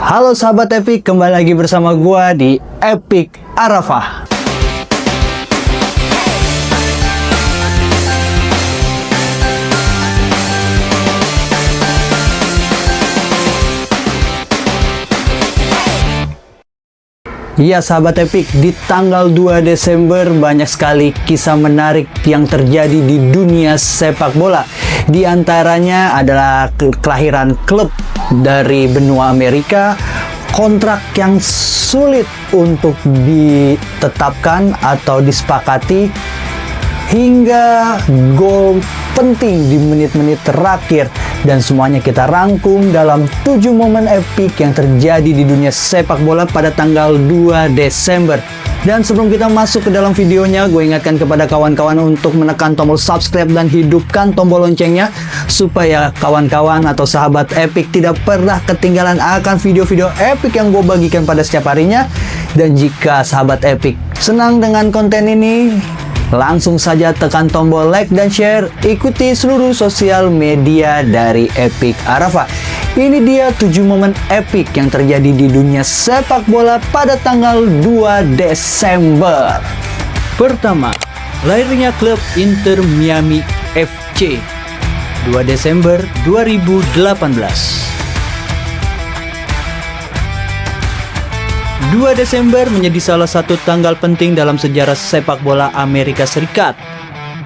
Halo sahabat Epic, kembali lagi bersama gua di Epic Arafah. Iya sahabat Epic, di tanggal 2 Desember banyak sekali kisah menarik yang terjadi di dunia sepak bola. Di antaranya adalah kelahiran klub dari benua Amerika, kontrak yang sulit untuk ditetapkan atau disepakati, hingga gol penting di menit-menit terakhir. Dan semuanya kita rangkum dalam 7 momen epik yang terjadi di dunia sepak bola pada tanggal 2 Desember. Dan sebelum kita masuk ke dalam videonya, gue ingatkan kepada kawan-kawan untuk menekan tombol subscribe dan hidupkan tombol loncengnya, supaya kawan-kawan atau sahabat Epic tidak pernah ketinggalan akan video-video epik yang gue bagikan pada setiap harinya. Dan jika sahabat Epic senang dengan konten ini, langsung saja tekan tombol like dan share. Ikuti seluruh sosial media dari Epic Arafah. Ini dia 7 momen epik yang terjadi di dunia sepak bola pada tanggal 2 Desember. Pertama, lahirnya klub Inter Miami FC 2 Desember 2018. 2 Desember menjadi salah satu tanggal penting dalam sejarah sepak bola Amerika Serikat.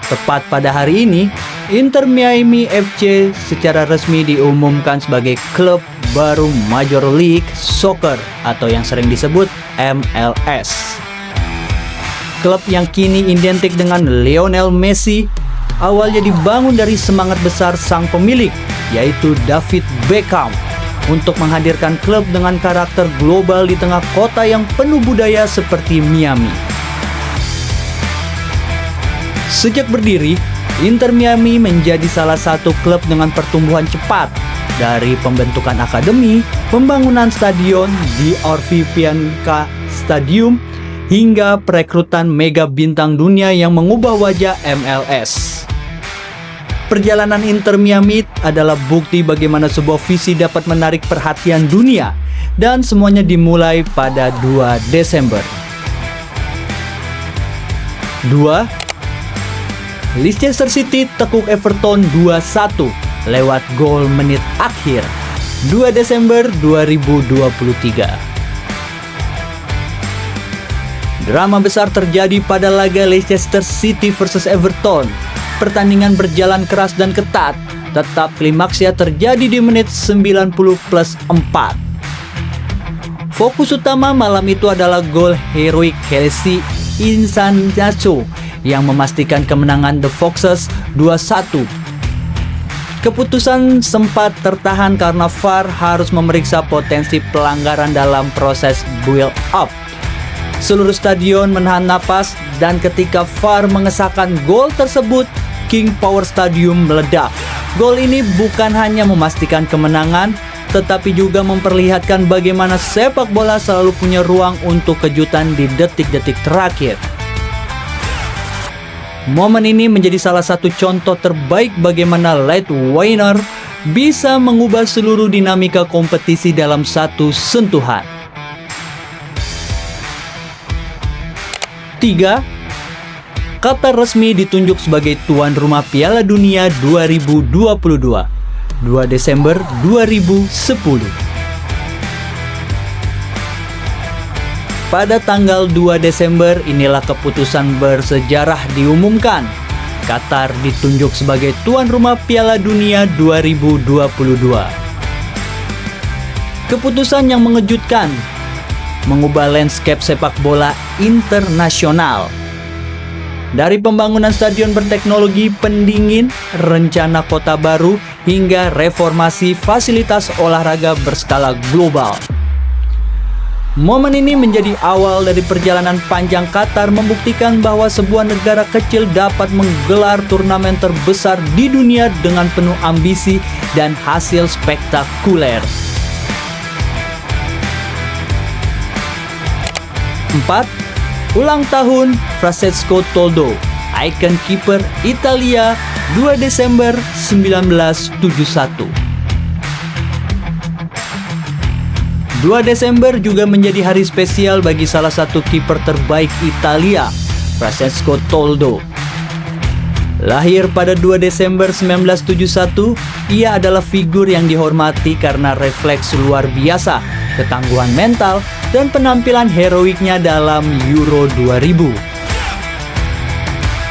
Tepat pada hari ini, Inter Miami FC secara resmi diumumkan sebagai klub baru Major League Soccer atau yang sering disebut MLS. Klub yang kini identik dengan Lionel Messi awalnya dibangun dari semangat besar sang pemilik, yaitu David Beckham, untuk menghadirkan klub dengan karakter global di tengah kota yang penuh budaya seperti Miami. Sejak berdiri, Inter Miami menjadi salah satu klub dengan pertumbuhan cepat, dari pembentukan akademi, pembangunan stadion di RV Pianca Stadium, hingga perekrutan mega bintang dunia yang mengubah wajah MLS. Perjalanan Inter Miami adalah bukti bagaimana sebuah visi dapat menarik perhatian dunia, dan semuanya dimulai pada 2 Desember. 2. Leicester City tekuk Everton 2-1 lewat gol menit akhir 2 Desember 2023. Drama besar terjadi pada laga Leicester City versus Everton. Pertandingan berjalan keras dan ketat, tetap klimaksnya terjadi di menit 90+4. Fokus utama malam itu adalah gol heroik Chelsea Iheanacho yang memastikan kemenangan The Foxes 2-1. Keputusan sempat tertahan karena VAR harus memeriksa potensi pelanggaran dalam proses build up. Seluruh stadion menahan napas, dan ketika VAR mengesahkan gol tersebut, King Power Stadium meledak. Gol ini bukan hanya memastikan kemenangan, tetapi juga memperlihatkan bagaimana sepak bola selalu punya ruang untuk kejutan di detik-detik terakhir. Momen ini menjadi salah satu contoh terbaik bagaimana late winner bisa mengubah seluruh dinamika kompetisi dalam satu sentuhan. 3. Qatar resmi ditunjuk sebagai tuan rumah Piala Dunia 2022, 2 Desember 2010. Pada tanggal 2 Desember inilah keputusan bersejarah diumumkan. Qatar ditunjuk sebagai tuan rumah Piala Dunia 2022. Keputusan yang mengejutkan, mengubah landscape sepak bola internasional. Dari pembangunan stadion berteknologi pendingin, rencana kota baru, hingga reformasi fasilitas olahraga berskala global. Momen ini menjadi awal dari perjalanan panjang Qatar membuktikan bahwa sebuah negara kecil dapat menggelar turnamen terbesar di dunia dengan penuh ambisi dan hasil spektakuler. 4. Ulang tahun Francesco Toldo, ikon kiper Italia, 2 Desember 1971. 2 Desember juga menjadi hari spesial bagi salah satu kiper terbaik Italia, Francesco Toldo. Lahir pada 2 Desember 1971, ia adalah figur yang dihormati karena refleks luar biasa, ketangguhan mental, dan penampilan heroiknya dalam Euro 2000.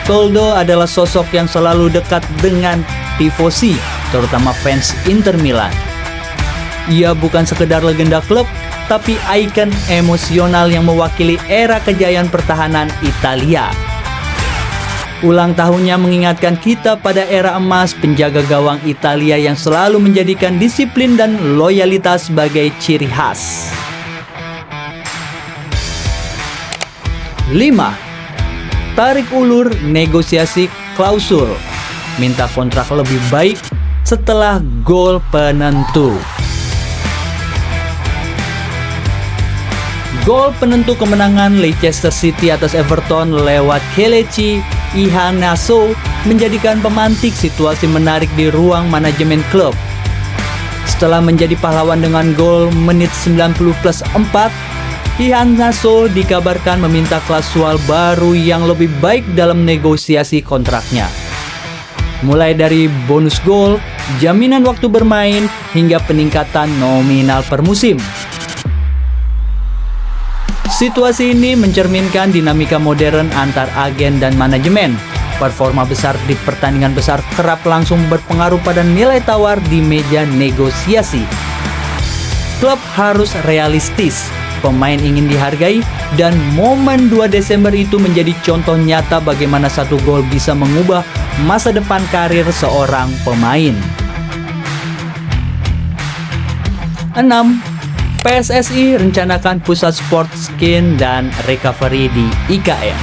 Toldo adalah sosok yang selalu dekat dengan tifosi, terutama fans Inter Milan. Ia bukan sekedar legenda klub, tapi ikon emosional yang mewakili era kejayaan pertahanan Italia. Ulang tahunnya mengingatkan kita pada era emas penjaga gawang Italia yang selalu menjadikan disiplin dan loyalitas sebagai ciri khas. 5. Tarik ulur negosiasi klausul, minta kontrak lebih baik setelah gol penentu. Gol penentu kemenangan Leicester City atas Everton lewat Kelechi Iheanacho menjadikan pemantik situasi menarik di ruang manajemen klub. Setelah menjadi pahlawan dengan gol menit 90+4, Iheanacho dikabarkan meminta klausul baru yang lebih baik dalam negosiasi kontraknya. Mulai dari bonus gol, jaminan waktu bermain, hingga peningkatan nominal per musim. Situasi ini mencerminkan dinamika modern antar agen dan manajemen. Performa besar di pertandingan besar kerap langsung berpengaruh pada nilai tawar di meja negosiasi. Klub harus realistis, pemain ingin dihargai, dan momen 2 Desember itu menjadi contoh nyata bagaimana satu gol bisa mengubah masa depan karir seorang pemain. 6. PSSI rencanakan pusat sport skin dan recovery di IKN.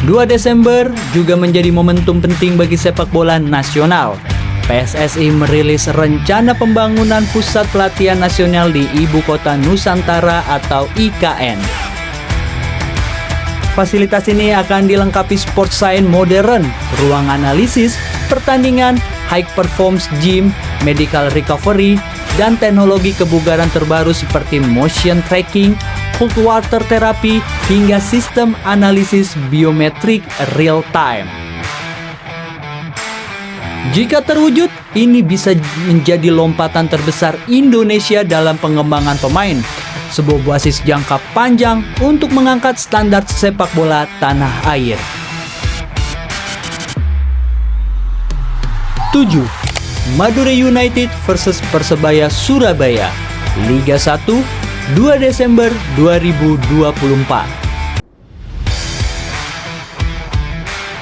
2 Desember juga menjadi momentum penting bagi sepak bola nasional. PSSI merilis rencana pembangunan pusat pelatihan nasional di Ibu Kota Nusantara atau IKN. Fasilitas ini akan dilengkapi sport science modern, ruang analisis, pertandingan, high performance gym, medical recovery, dan teknologi kebugaran terbaru seperti motion tracking, cold water therapy, hingga sistem analisis biometrik real time. Jika terwujud, ini bisa menjadi lompatan terbesar Indonesia dalam pengembangan pemain, sebuah basis jangka panjang untuk mengangkat standar sepak bola tanah air. 7. Madura United versus Persebaya Surabaya, Liga 1, 2 Desember 2024.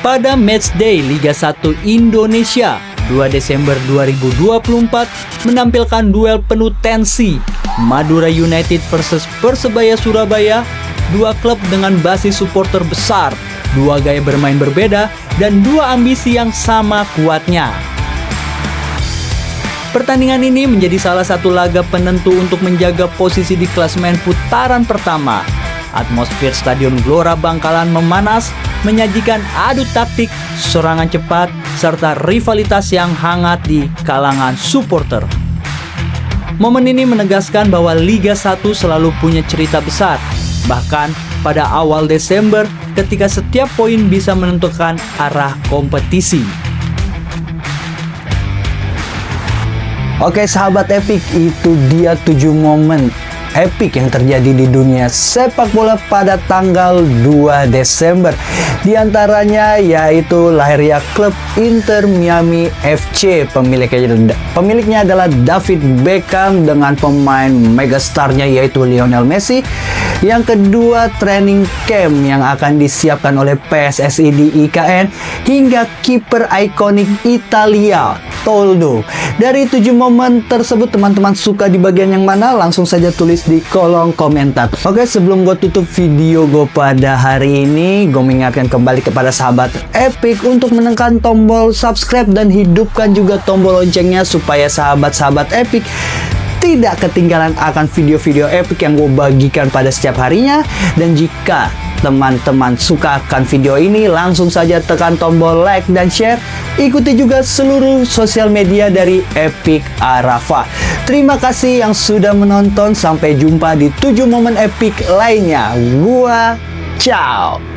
Pada matchday Liga 1 Indonesia, 2 Desember 2024 menampilkan duel penuh tensi Madura United versus Persebaya Surabaya, dua klub dengan basis supporter besar, dua gaya bermain berbeda, dan dua ambisi yang sama kuatnya. Pertandingan ini menjadi salah satu laga penentu untuk menjaga posisi di klasemen putaran pertama. Atmosfer Stadion Gelora Bangkalan memanas, menyajikan adu taktik, serangan cepat, serta rivalitas yang hangat di kalangan supporter. Momen ini menegaskan bahwa Liga 1 selalu punya cerita besar, bahkan pada awal Desember ketika setiap poin bisa menentukan arah kompetisi. Oke sahabat Epic, itu dia 7 momen epic yang terjadi di dunia sepak bola pada tanggal 2 Desember. Di antaranya yaitu lahirnya klub Inter Miami FC. Pemiliknya adalah David Beckham dengan pemain megastarnya yaitu Lionel Messi. Yang kedua, training camp yang akan disiapkan oleh PSSI di IKN, hingga kiper ikonik Italia Toldo. Dari 7 momen tersebut, teman-teman suka di bagian yang mana? Langsung saja tulis di kolom komentar. Oke, sebelum gue tutup video gue pada hari ini, gue mengingatkan kembali kepada sahabat Epic untuk menekan tombol subscribe dan hidupkan juga tombol loncengnya supaya sahabat-sahabat Epic tidak ketinggalan akan video-video epic yang gue bagikan pada setiap harinya. Dan jika teman-teman suka akan video ini, langsung saja tekan tombol like dan share. Ikuti juga seluruh sosial media dari Epic Arafah. Terima kasih yang sudah menonton. Sampai jumpa di 7 momen epic lainnya. Gua ciao.